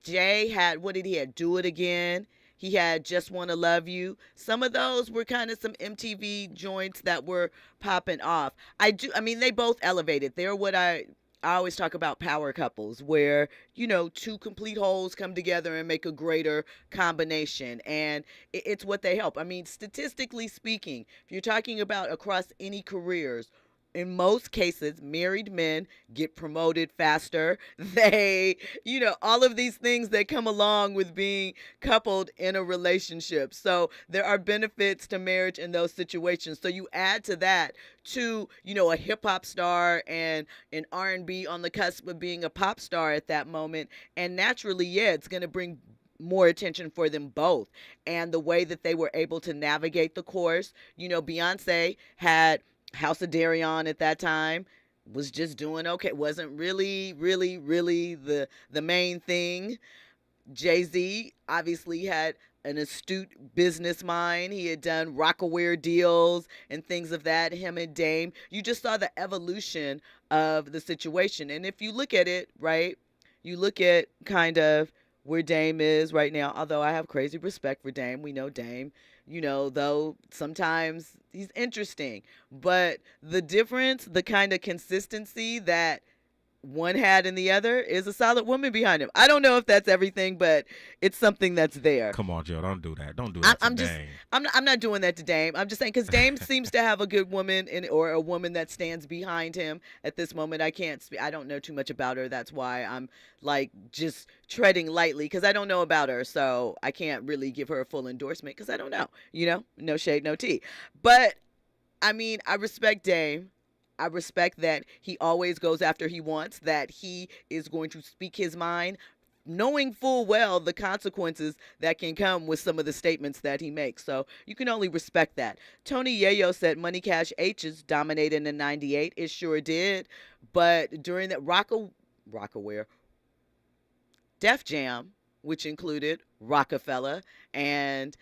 Jay had, what did he have? Do It Again. He had Just Wanna Love You. Some of those were kind of some MTV joints that were popping off. They both elevated. They're what I always talk about, power couples, where, two complete wholes come together and make a greater combination. And it's what they help. Statistically speaking, if you're talking about across any careers, in most cases, married men get promoted faster. They, all of these things that come along with being coupled in a relationship. So there are benefits to marriage in those situations. So you add to that to, a hip hop star and an R&B on the cusp of being a pop star at that moment. And naturally, it's going to bring more attention for them both. And the way that they were able to navigate the course, Beyonce had House of Darion at that time, was just doing okay. Wasn't really the main thing. Jay-Z obviously had an astute business mind. He had done Rocawear deals and things of that, him and Dame. You just saw the evolution of the situation. And if you look at it, right, you look at kind of where Dame is right now, although I have crazy respect for Dame. We know Dame, though sometimes he's interesting. But the difference, the kind of consistency that one had in the other is a solid woman behind him. I don't know if that's everything, but it's something that's there. Come on, Jill, don't do that. Don't do that to Dame. I'm not doing that to Dame. I'm just saying, because Dame seems to have a good woman or a woman that stands behind him at this moment. I don't know too much about her. That's why I'm just treading lightly, because I don't know about her. So I can't really give her a full endorsement because I don't know. No shade, no tea. But I respect Dame. I respect that he always goes after he wants, that he is going to speak his mind, knowing full well the consequences that can come with some of the statements that he makes. So you can only respect that. Tony Yayo said Money Cash H's dominated in '98. It sure did. But during that Rocawear, Def Jam, which included Rockefeller and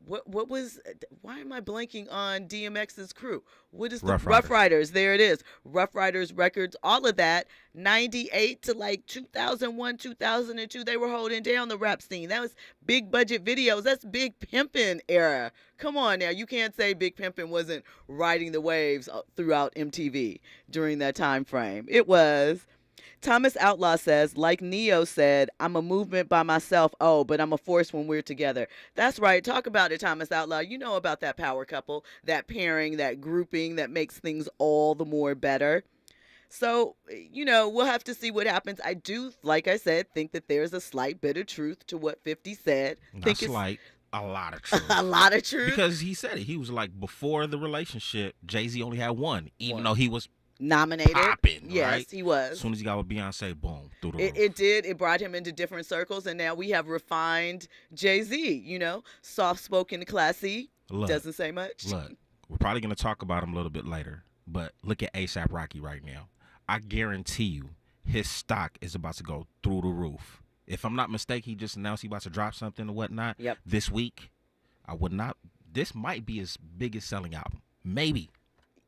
what was, why am I blanking on DMX's crew? What is the Rough Riders? There it is. Rough Riders Records, all of that, 98 to 2001, 2002, they were holding down the rap scene. That was big budget videos. That's Big Pimpin' era. Come on now. You can't say Big Pimpin' wasn't riding the waves throughout MTV during that time frame. It was. Thomas Outlaw says, like Neo said, I'm a movement by myself, but I'm a force when we're together. That's right. Talk about it, Thomas Outlaw. You know about that power couple, that pairing, that grouping that makes things all the more better. So, we'll have to see what happens. I do, like I said, think that there's a slight bit of truth to what 50 said. Not slight. A lot of truth. A lot of truth? Because he said it. He was like, before the relationship, Jay-Z only had one, even though he was nominated. Popping, yes, right? He was. As soon as he got with Beyonce, boom, through the roof. It did. It brought him into different circles, and now we have refined Jay-Z, soft-spoken, classy, doesn't say much. Look, we're probably going to talk about him a little bit later, but look at A$AP Rocky right now. I guarantee you his stock is about to go through the roof. If I'm not mistaken, he just announced he's about to drop something or whatnot this week. This might be his biggest selling album. Maybe.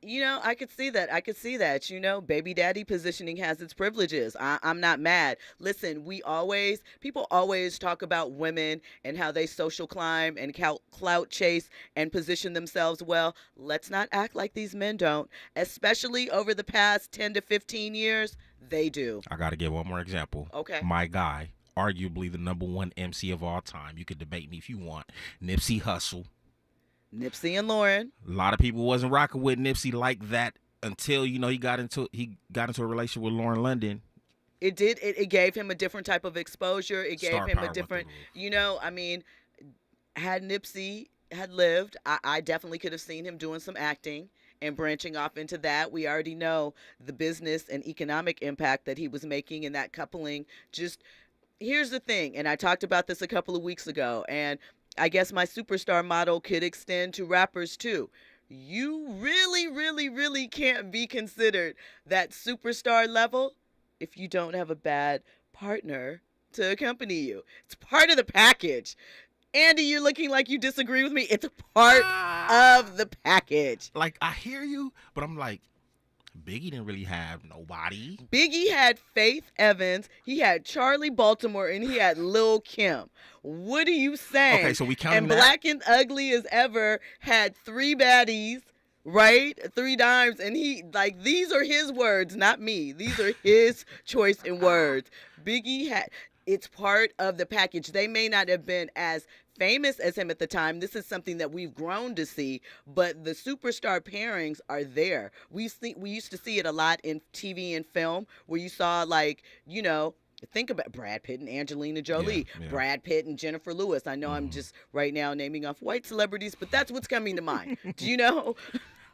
I could see that. Baby daddy positioning has its privileges. I'm not mad. Listen, people always talk about women and how they social climb and clout chase and position themselves well. Let's not act like these men don't. Especially over the past 10 to 15 years, they do. I got to give one more example. Okay. My guy, arguably the #1 MC of all time. You could debate me if you want. Nipsey Hussle. Nipsey and Lauren. A lot of people wasn't rocking with Nipsey like that until he got into a relationship with Lauren London. It did. It gave him a different type of exposure. It gave him a different. Had Nipsey had lived, I definitely could have seen him doing some acting and branching off into that. We already know the business and economic impact that he was making, and that coupling. Just here's the thing, and I talked about this a couple of weeks ago, and I guess my superstar model could extend to rappers too. You really, really, really can't be considered that superstar level if you don't have a bad partner to accompany you. It's part of the package. Andy, you're looking like you disagree with me. It's a part of the package. Like, I hear you, but I'm like, Biggie didn't really have nobody. Biggie had Faith Evans, he had Charlie Baltimore, and he had Lil' Kim. What are you saying? Okay, so we counting And that? Black and Ugly as Ever had 3 baddies, right? 3 dimes, and he, like, these are his words, not me. These are his choice in words. Biggie had, it's part of the package. They may not have been as famous as him at the time. This is something that we've grown to see, but the superstar pairings are there. We used to see it a lot in TV and film, where you saw, like, you know, think about Brad Pitt and Angelina Jolie, Brad Pitt and Jennifer Lewis. I know I'm just right now naming off white celebrities, but that's what's coming to mind. Do you know?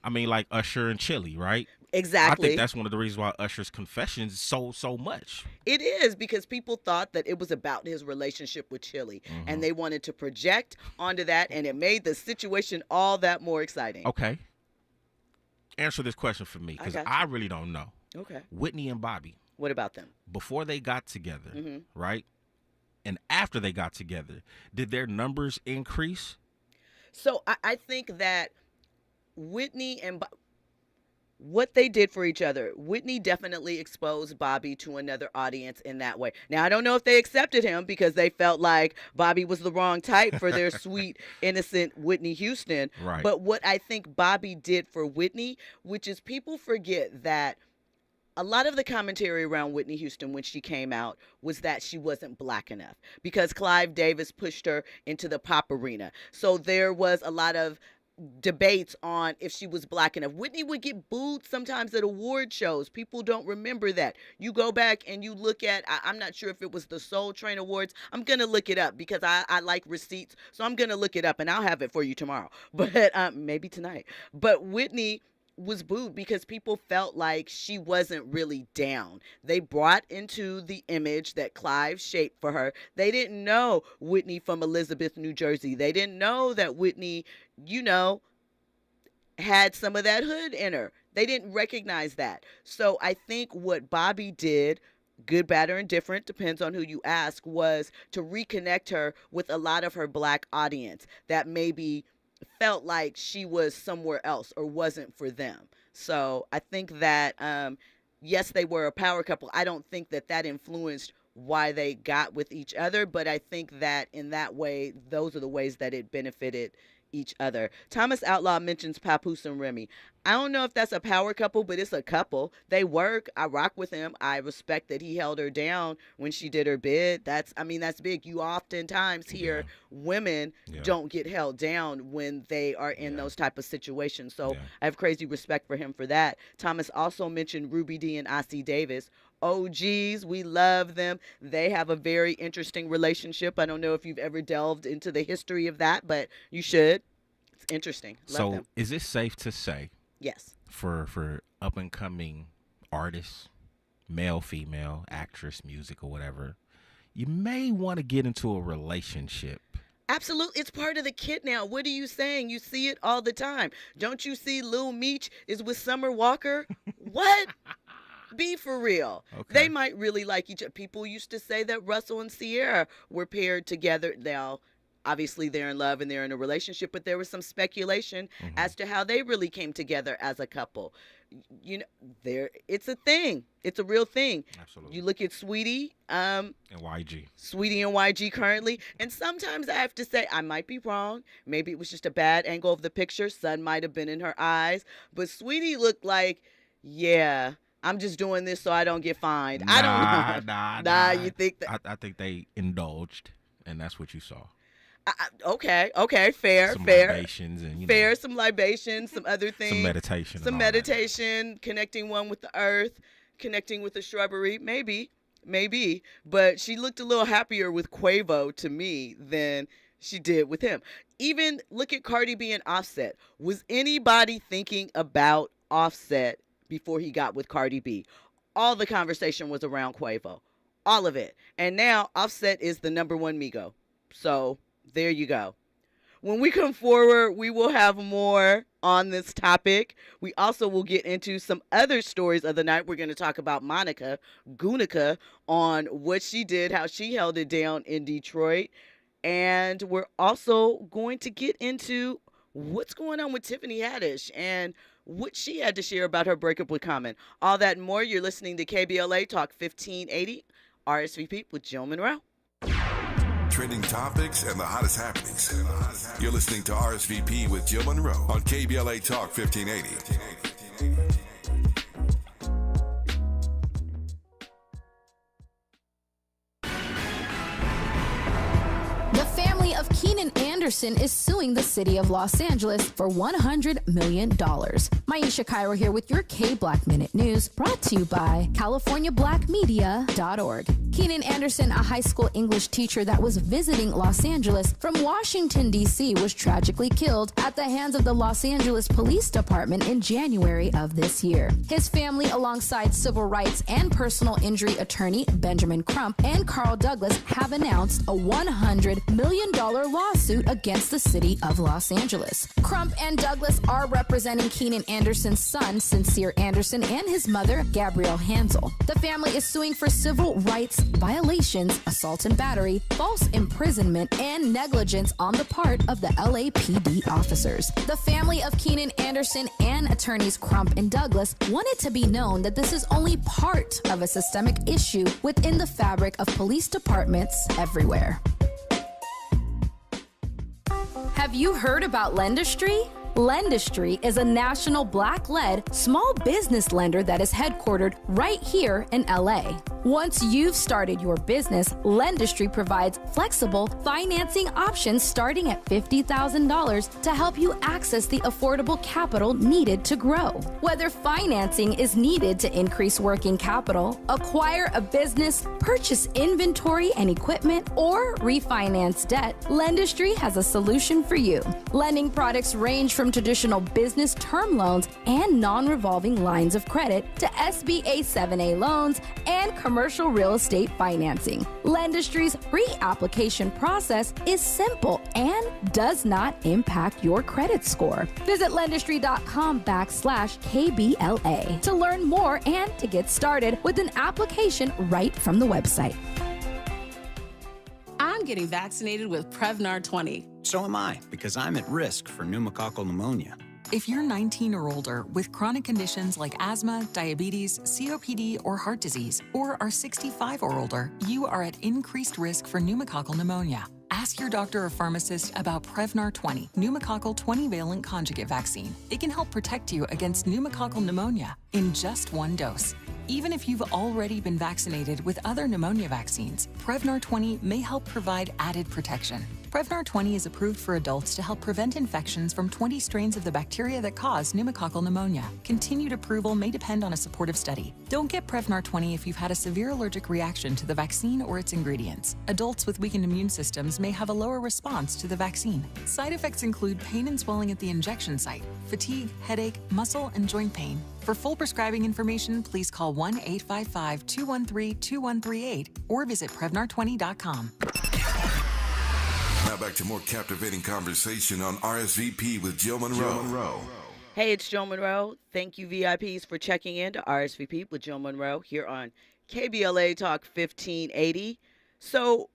I mean, like Usher and Chili, right? Exactly. I think that's one of the reasons why Usher's Confessions sold so much. It is, because people thought that it was about his relationship with Chili, and they wanted to project onto that, and it made the situation all that more exciting. Okay. Answer this question for me, because I really don't know. Okay. Whitney and Bobby. What about them? Before they got together, right? And after they got together, did their numbers increase? So I think that Whitney and what they did for each other, Whitney definitely exposed Bobby to another audience in that way. Now, I don't know if they accepted him because they felt like Bobby was the wrong type for their sweet, innocent Whitney Houston. Right. But what I think Bobby did for Whitney, which is people forget that a lot of the commentary around Whitney Houston when she came out was that she wasn't black enough because Clive Davis pushed her into the pop arena. So there was a lot of debates on if she was black enough. Whitney would get booed sometimes at award shows. People don't remember that. You go back and you look at, I'm not sure if it was the Soul Train Awards. I'm going to look it up because I like receipts. So I'm going to look it up and I'll have it for you tomorrow. But maybe tonight. But Whitney was booed because people felt like she wasn't really down. They brought into the image that Clive shaped for her. They didn't know Whitney from Elizabeth, New Jersey. They didn't know that Whitney, you know, had some of that hood in her. They didn't recognize that. So I think what Bobby did, good, bad, or indifferent, depends on who you ask, was to reconnect her with a lot of her black audience that maybe felt like she was somewhere else or wasn't for them. So I think that, yes, they were a power couple. I don't think that that influenced why they got with each other, but I think that in that way, those are the ways that it benefited each other. Thomas Outlaw mentions Papoose and Remy. I don't know if that's a power couple, but it's a couple. They work. I rock with him. I respect that he held her down when she did her bid. That's big. You oftentimes hear women don't get held down when they are in those type of situations. So I have crazy respect for him for that. Thomas also mentioned Ruby Dee and Ossie Davis. OGs, we love them. They have a very interesting relationship. I don't know if you've ever delved into the history of that, but you should. It's interesting. Love them. Is it safe to say, yes, for up and coming artists, male, female, actress, music, or whatever, you may want to get into a relationship? Absolutely. It's part of the kit now. What are you saying? You see it all the time. Don't you see Lil Meech is with Summer Walker? What? Be for real. Okay. They might really like each other. People used to say that Russell and Sierra were paired together. Now, obviously, they're in love and they're in a relationship, but there was some speculation as to how they really came together as a couple. You know, it's a thing. It's a real thing. Absolutely. You look at Sweetie and YG. Sweetie and YG currently, and sometimes I have to say I might be wrong. Maybe it was just a bad angle of the picture. Sun might have been in her eyes, but Sweetie looked like, yeah, I'm just doing this so I don't get fined. I don't know. Nah, you think that? I think they indulged, and that's what you saw. Okay, fair. Some libations and fair, some libations, some other things. Some meditation, connecting one with the earth, connecting with the shrubbery. Maybe. But she looked a little happier with Quavo to me than she did with him. Even look at Cardi B and Offset. Was anybody thinking about Offset before he got with Cardi B? All the conversation was around Quavo. All of it. And now Offset is the #1 Migo. So there you go. When we come forward, we will have more on this topic. We also will get into some other stories of the night. We're going to talk about Monica Gunica on what she did, how she held it down in Detroit. And we're also going to get into what's going on with Tiffany Haddish and what she had to share about her breakup with Common. All that and more. You're listening to KBLA Talk 1580, RSVP with Jill Munroe. Trending topics and the hottest happenings. You're listening to RSVP with Jill Munroe on KBLA Talk 1580. The family of Keenan Anderson is suing the city of Los Angeles for $100 million. Maisha Cairo here with your K-Black Minute News, brought to you by CaliforniaBlackMedia.org. Keenan Anderson, a high school English teacher that was visiting Los Angeles from Washington, D.C., was tragically killed at the hands of the Los Angeles Police Department in January of this year. His family, alongside civil rights and personal injury attorney Benjamin Crump and Carl Douglas, have announced a $100 million lawsuit against the city of Los Angeles. Crump and Douglas are representing Keenan Anderson's son, Sincere Anderson, and his mother, Gabrielle Hansel. The family is suing for civil rights violations, assault and battery, false imprisonment, and negligence on the part of the LAPD officers. The family of Keenan Anderson and attorneys Crump and Douglas want it to be known that this is only part of a systemic issue within the fabric of police departments everywhere. Have you heard about Lendistry? Lendistry is a national Black-led small business lender that is headquartered right here in LA. Once you've started your business, Lendistry provides flexible financing options starting at $50,000 to help you access the affordable capital needed to grow. Whether financing is needed to increase working capital, acquire a business, purchase inventory and equipment, or refinance debt, Lendistry has a solution for you. Lending products range from traditional business term loans and non-revolving lines of credit to SBA 7A loans and commercial real estate financing. Lendistry's pre-application process is simple and does not impact your credit score. Visit lendistry.com/KBLA to learn more and to get started with an application right from the website. I'm getting vaccinated with Prevnar 20. So am I, because I'm at risk for pneumococcal pneumonia. If you're 19 or older with chronic conditions like asthma, diabetes, COPD, or heart disease, or are 65 or older, you are at increased risk for pneumococcal pneumonia. Ask your doctor or pharmacist about Prevnar 20, pneumococcal 20-valent conjugate vaccine. It can help protect you against pneumococcal pneumonia in just one dose. Even if you've already been vaccinated with other pneumonia vaccines, Prevnar 20 may help provide added protection. Prevnar 20 is approved for adults to help prevent infections from 20 strains of the bacteria that cause pneumococcal pneumonia. Continued approval may depend on a supportive study. Don't get Prevnar 20 if you've had a severe allergic reaction to the vaccine or its ingredients. Adults with weakened immune systems may have a lower response to the vaccine. Side effects include pain and swelling at the injection site, fatigue, headache, muscle, and joint pain. For full prescribing information, please call 1-855-213-2138 or visit Prevnar20.com. Now back to more captivating conversation on RSVP with Jill Munroe. Hey, it's Jill Munroe. Thank you, VIPs, for checking in to RSVP with Jill Munroe here on KBLA Talk 1580. So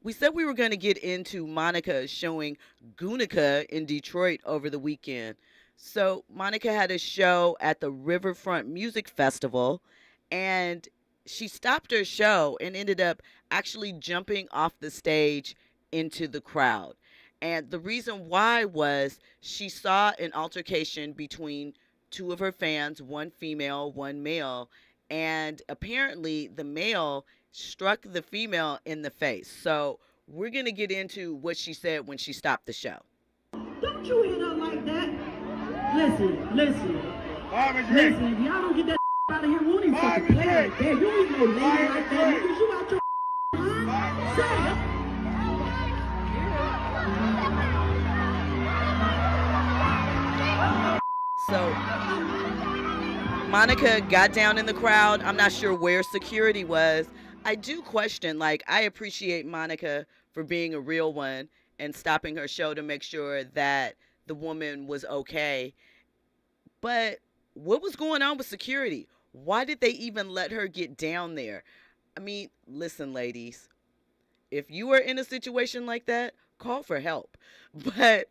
we said we were going to get into Monica showing Gunica in Detroit over the weekend. So Monica had a show at the Riverfront Music Festival, and she stopped her show and ended up actually jumping off the stage into the crowd. And the reason why was she saw an altercation between two of her fans, one female, one male, and apparently the male struck the female in the face. So we're going to get into what she said when she stopped the show. Don't you hit her like that. Listen, if y'all don't get that out of here, we won't even fucking play like that. You ain't no lady like that, niggas. You out your mind? Say it. So Monica got down in the crowd. I'm not sure where security was. I do question, I appreciate Monica for being a real one and stopping her show to make sure that the woman was okay. But what was going on with security? Why did they even let her get down there? I mean, listen, ladies, if you are in a situation like that, call for help. But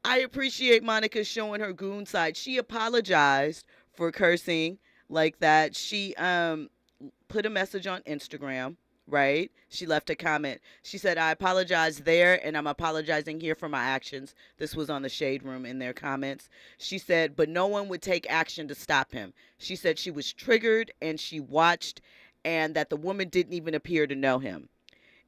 I appreciate Monica showing her goon side. She apologized for cursing like that. She put a message on Instagram, right? She left a comment. She said, I apologize there, and I'm apologizing here for my actions. This was on the Shade Room in their comments. She said, but no one would take action to stop him. She said she was triggered, and she watched, and that the woman didn't even appear to know him.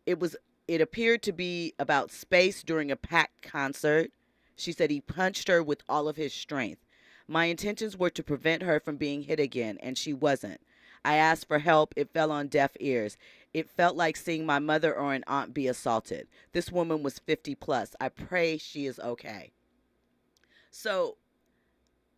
It appeared to be about space during a packed concert. She said he punched her with all of his strength. My intentions were to prevent her from being hit again, and she wasn't. I asked for help. It fell on deaf ears. It felt like seeing my mother or an aunt be assaulted. This woman was 50 plus. I pray she is okay. So,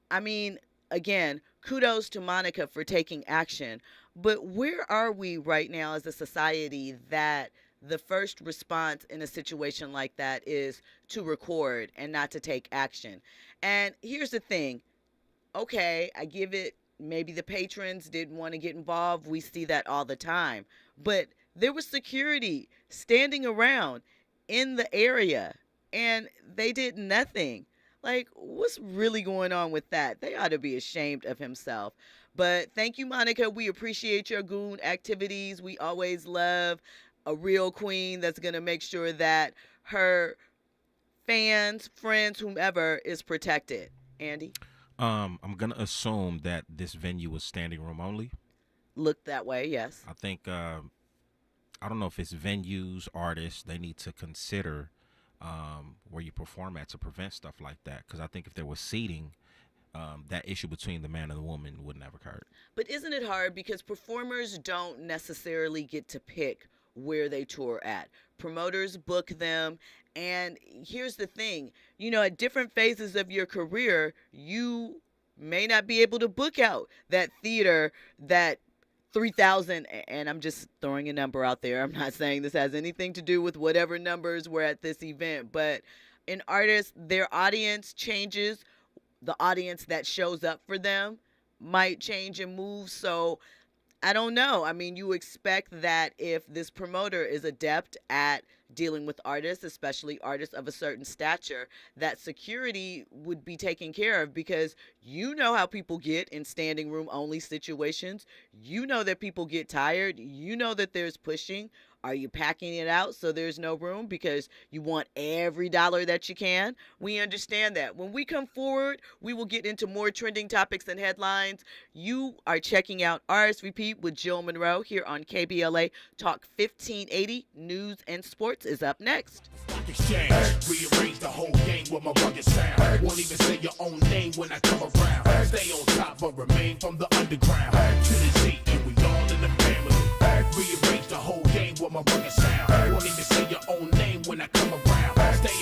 I mean, again, kudos to Monica for taking action. But where are we right now as a society that the first response in a situation like that is to record and not to take action? And here's the thing. Okay, I give it, maybe the patrons didn't want to get involved. We see that all the time. But there was security standing around in the area, and they did nothing. Like, what's really going on with that? They ought to be ashamed of himself. But thank you, Monica. We appreciate your goon activities. We always love a real queen that's going to make sure that her fans, friends, whomever is protected. Andy? I'm going to assume that this venue was standing room only. Looked that way, yes. I think, I don't know if it's venues, artists, they need to consider where you perform at to prevent stuff like that. Because I think if there was seating, that issue between the man and the woman wouldn't have occurred. But isn't it hard because performers don't necessarily get to pick where they tour at. Promoters book them, and here's the thing, you know, at different phases of your career, you may not be able to book out that theater that 3,000, and I'm just throwing a number out there. I'm not saying this has anything to do with whatever numbers were at this event, but an artist, their audience changes. The audience that shows up for them might change and move. So I don't know. I mean, you expect that if this promoter is adept at dealing with artists, especially artists of a certain stature, that security would be taken care of, because you know how people get in standing room only situations. You know that people get tired. You know that there's pushing. Are you packing it out so there's no room because you want every dollar that you can? We understand that. When we come forward, we will get into more trending topics and headlines. You are checking out RSVP with Jill Munroe here on KBLA. Talk 1580 News and Sports is up next. Exchange, rearrange the whole game with my rugged sound. Won't even say your own name when I come around. Stay on top but remain from the underground. To the Z, and we all in the family. Rearrange the whole game with my rugged sound. Won't even say your own name when I come around. Stay